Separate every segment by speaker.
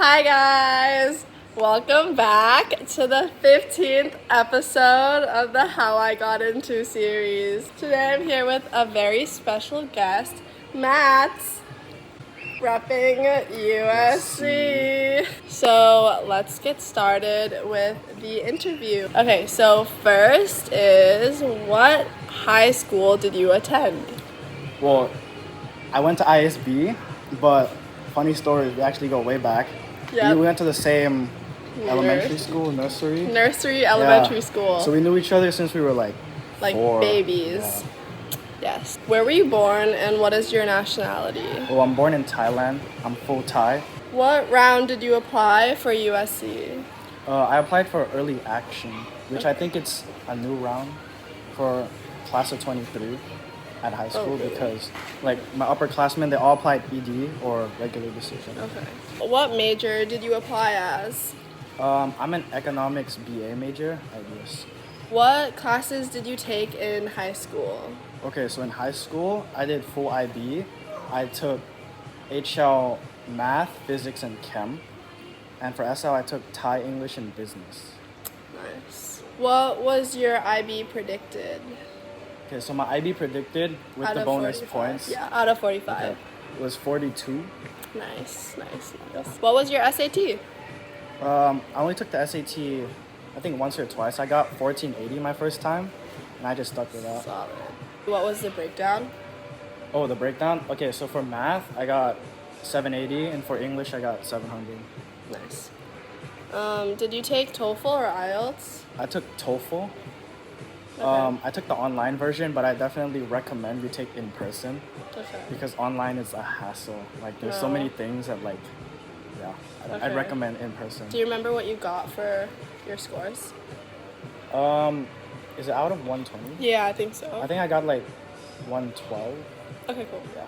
Speaker 1: Hi guys! Welcome back to the 15th episode of the How I Got Into series. Today I'm here with a very special guest, Matt, repping USC. So let's get started with the interview. Okay, so first is, what high school did you attend?
Speaker 2: Well, I went to ISB, but funny story, we actually go way back.
Speaker 1: Yep.
Speaker 2: We went to the same elementary school,
Speaker 1: Nursery, elementary school.
Speaker 2: So we knew each other since we were like 4.
Speaker 1: babies.
Speaker 2: Yeah.
Speaker 1: Yes. Where were you born and what is your nationality?
Speaker 2: Well, I'm born in Thailand. I'm full Thai.
Speaker 1: What round did you apply for USC?
Speaker 2: I applied for early action, which I think it's a new round for class of 23 at high school because like my upperclassmen, they all applied ED or regular decision.
Speaker 1: Okay. What major did you apply as?
Speaker 2: I'm an economics BA major at USC.
Speaker 1: What classes did you take in high school?
Speaker 2: Okay, so in high school, I did full IB. I took HL Math, Physics, and Chem. And for SL, I took Thai, English, and Business.
Speaker 1: Nice. What was your IB predicted?
Speaker 2: Okay, so my IB predicted with the bonus
Speaker 1: 45.
Speaker 2: points.
Speaker 1: Yeah, out of 45.
Speaker 2: Okay, was 42.
Speaker 1: Nice. What was your SAT?
Speaker 2: I only took the SAT, I think once or twice. I got 1480 my first time, and I just stuck with that.
Speaker 1: Solid. What was the breakdown?
Speaker 2: Oh, the breakdown? Okay, so for math, I got 780, and for English, I got 700.
Speaker 1: Nice. Did you take TOEFL or IELTS?
Speaker 2: I took TOEFL.
Speaker 1: Okay.
Speaker 2: I took the online version, but I definitely recommend you take in person
Speaker 1: Okay.
Speaker 2: because online is a hassle. Like, there's so many things that, like, yeah, I'd
Speaker 1: Okay.
Speaker 2: recommend in person.
Speaker 1: Do you remember what you got for your scores?
Speaker 2: Is it out of 120?
Speaker 1: Yeah, I think so.
Speaker 2: I think I got like 112.
Speaker 1: Okay, cool.
Speaker 2: Yeah.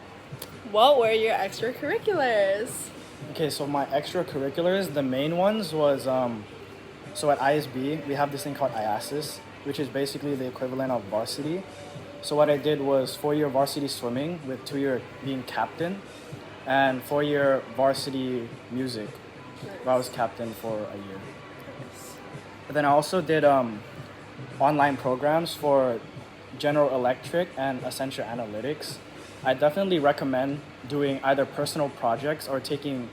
Speaker 1: What were your extracurriculars?
Speaker 2: Okay, so my extracurriculars, the main ones was so at ISB we have this thing called IASIS, which is basically the equivalent of varsity. So what I did was 4-year varsity swimming with 2-year being captain, and 4-year varsity music, where I was captain for a year.
Speaker 1: Nice.
Speaker 2: And then I also did online programs for General Electric and Essential Analytics. I definitely recommend doing either personal projects or taking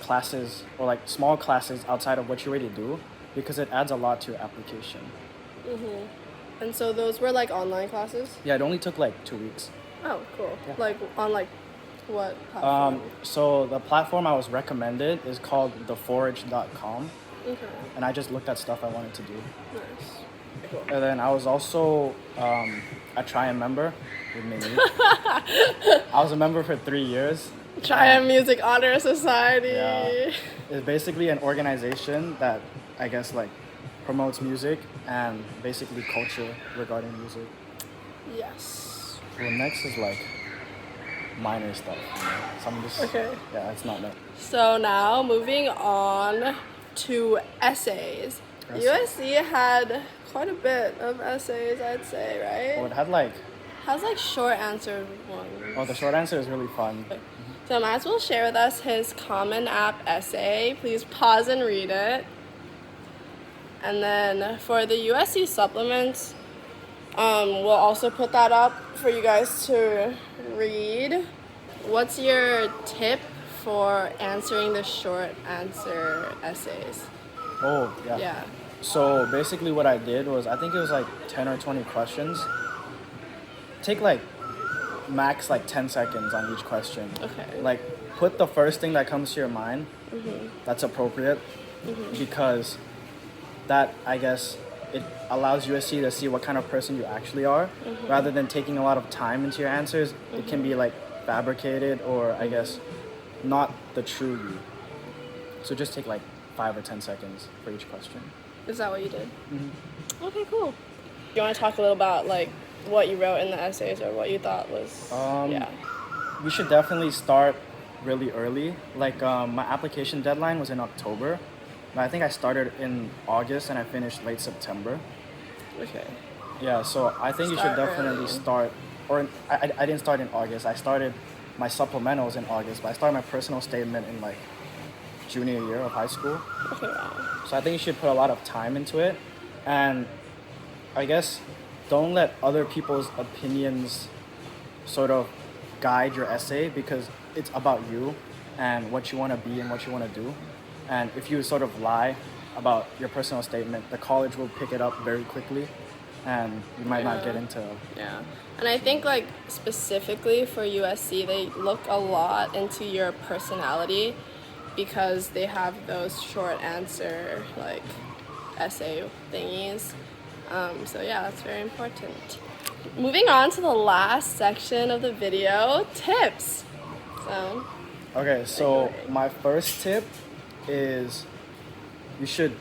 Speaker 2: classes or like small classes outside of what you already do because it adds a lot to your application.
Speaker 1: And so those were like online classes?
Speaker 2: Yeah, it only took like 2 weeks.
Speaker 1: Oh, cool.
Speaker 2: Yeah.
Speaker 1: Like on like what platform?
Speaker 2: So the platform I was recommended is called theforage.com,
Speaker 1: Okay.
Speaker 2: and I just looked at stuff I wanted to do.
Speaker 1: Nice. Cool.
Speaker 2: And then I was also a Triumph member with Mimi. I was a member for 3 years.
Speaker 1: Triumph Music Honor Society.
Speaker 2: Yeah. It's basically an organization that I guess like promotes music and basically culture regarding music.
Speaker 1: Yes.
Speaker 2: Well, next is like minor stuff. You know? Some just yeah, it's not that.
Speaker 1: So now moving on to essays. USC had quite a bit of essays, I'd say, right?
Speaker 2: Well, it had like
Speaker 1: How's like short answer ones?
Speaker 2: the short answer is really fun.
Speaker 1: So Matt will share with us his Common App essay. Please pause and read it. And then for the USC supplements, we'll also put that up for you guys to read. What's your tip for answering the short answer essays?
Speaker 2: Oh, yeah.
Speaker 1: Yeah.
Speaker 2: So basically what I did was, I think it was like 10 or 20 questions. Take like max like 10 seconds on each question.
Speaker 1: Okay.
Speaker 2: Like put the first thing that comes to your mind that's appropriate because that, I guess, it allows USC to see what kind of person you actually are rather than taking a lot of time into your answers. It can be like fabricated or I guess not the true you. So just take like 5 or 10 seconds for each question.
Speaker 1: Is that what you did? Okay, cool. You want to talk a little about like what you wrote in the essays or what you thought was yeah.
Speaker 2: We should definitely start really early. Like my application deadline was in October, but I think I started in August and I finished late September.
Speaker 1: Okay.
Speaker 2: Yeah, so I think you should
Speaker 1: Start
Speaker 2: definitely
Speaker 1: early.
Speaker 2: start, or I didn't start in August. I started my supplementals in August, but I started my personal statement in like junior year of high school.
Speaker 1: Okay, wow.
Speaker 2: So I think you should put a lot of time into it, and I guess don't let other people's opinions sort of guide your essay, because it's about you and what you want to be and what you want to do. And if you sort of lie about your personal statement, the college will pick it up very quickly, and you might not get into.
Speaker 1: Yeah, and I think like specifically for USC, they look a lot into your personality because they have those short answer like essay thingies. So yeah, that's very important. Moving on to the last section of the video, tips. So.
Speaker 2: Okay, so my first tip is you should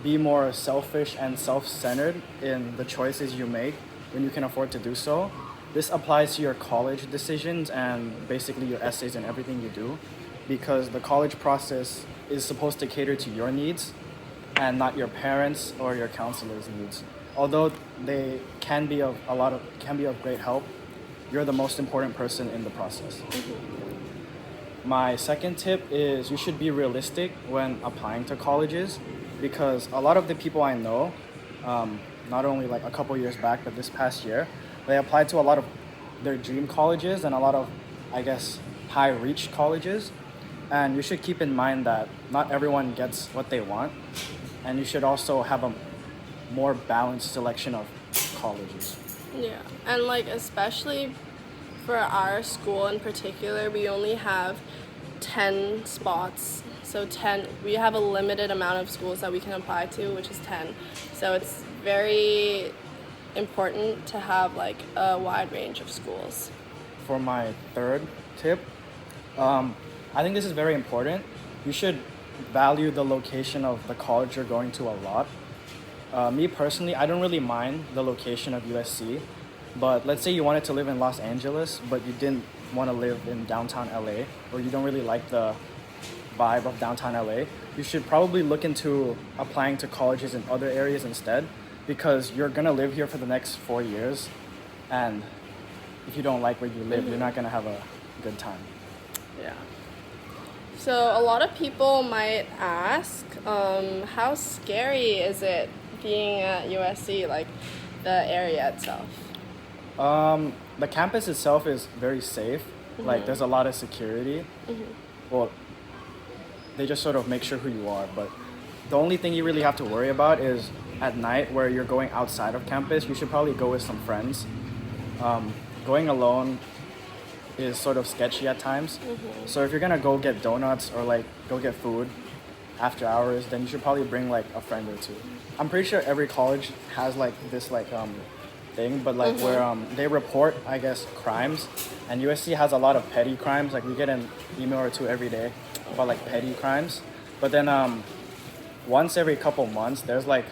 Speaker 2: be more selfish and self-centered in the choices you make when you can afford to do so. This applies to your college decisions and basically your essays and everything you do, because the college process is supposed to cater to your needs and not your parents or your counselor's needs. Although they can be of great help, you're the most important person in the process. My second tip is you should be realistic when applying to colleges, because a lot of the people I know, not only like a couple years back, but this past year, they applied to a lot of their dream colleges and a lot of, I guess, high reach colleges. And you should keep in mind that not everyone gets what they want, and you should also have a more balanced selection of colleges.
Speaker 1: Yeah, and like especially for our school in particular, we only have 10 spots. So 10, we have a limited amount of schools that we can apply to, which is 10. So it's very important to have like a wide range of schools.
Speaker 2: For my third tip, I think this is very important. You should value the location of the college you're going to a lot. Me personally, I don't really mind the location of USC, but let's say you wanted to live in Los Angeles, but you didn't want to live in downtown LA, or you don't really like the vibe of downtown LA, you should probably look into applying to colleges in other areas instead, because you're going to live here for the next 4 years, and if you don't like where you live, you're not going to have a good time.
Speaker 1: Yeah. So a lot of people might ask, how scary is it being at USC, like the area itself?
Speaker 2: The campus itself is very safe. Like there's a lot of security. Well, they just sort of make sure who you are, but the only thing you really have to worry about is at night where you're going outside of campus. You should probably go with some friends. Going alone is sort of sketchy at times. So if you're gonna go get donuts or like go get food after hours, then you should probably bring like a friend or two. I'm pretty sure every college has like this like thing, but like where they report, I guess, crimes, and USC has a lot of petty crimes. Like we get an email or two every day about like petty crimes, but then once every couple months there's like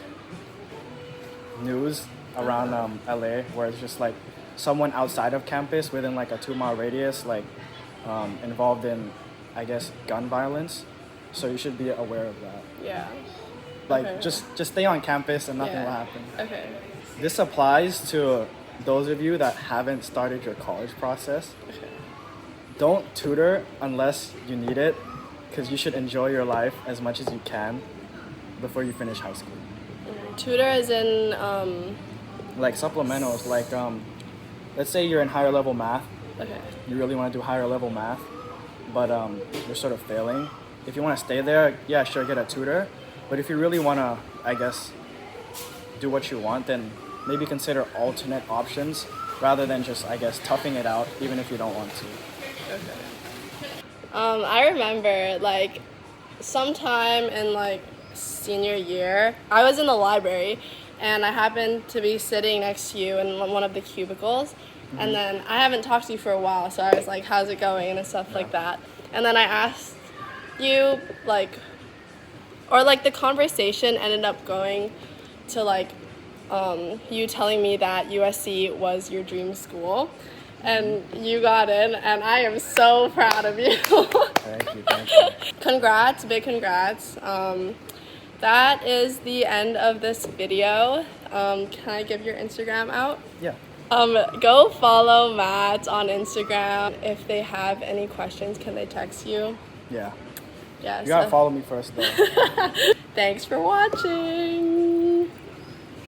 Speaker 2: news around LA where it's just like someone outside of campus within like a 2-mile radius like involved in, I guess, gun violence. So you should be aware of that.
Speaker 1: Yeah.
Speaker 2: Like just stay on campus and nothing will happen.
Speaker 1: Okay.
Speaker 2: This applies to those of you that haven't started your college process.
Speaker 1: Okay.
Speaker 2: Don't tutor unless you need it, because you should enjoy your life as much as you can before you finish high school.
Speaker 1: Tutor is in
Speaker 2: like supplementals, like let's say you're in higher level math.
Speaker 1: Okay.
Speaker 2: You really want to do higher level math, but you're sort of failing. If you want to stay there, yeah, sure, get a tutor. But if you really want to, I guess, do what you want, then maybe consider alternate options rather than just, I guess, toughing it out even if you don't want to.
Speaker 1: Okay. I remember like sometime in like senior year, I was in the library and I happened to be sitting next to you in one of the cubicles. And then I haven't talked to you for a while, so I was like, how's it going and stuff like that. And then I asked you like, or like the conversation ended up going to like you telling me that USC was your dream school, and you got in, and I am so proud of you.
Speaker 2: Thank you.
Speaker 1: Congrats, big congrats. That is the end of this video. Can I give your Instagram out?
Speaker 2: Yeah.
Speaker 1: Go follow Matt on Instagram. If they have any questions, can they text you?
Speaker 2: Yeah.
Speaker 1: Yeah,
Speaker 2: You gotta
Speaker 1: so-
Speaker 2: follow me first though.
Speaker 1: Thanks for watching.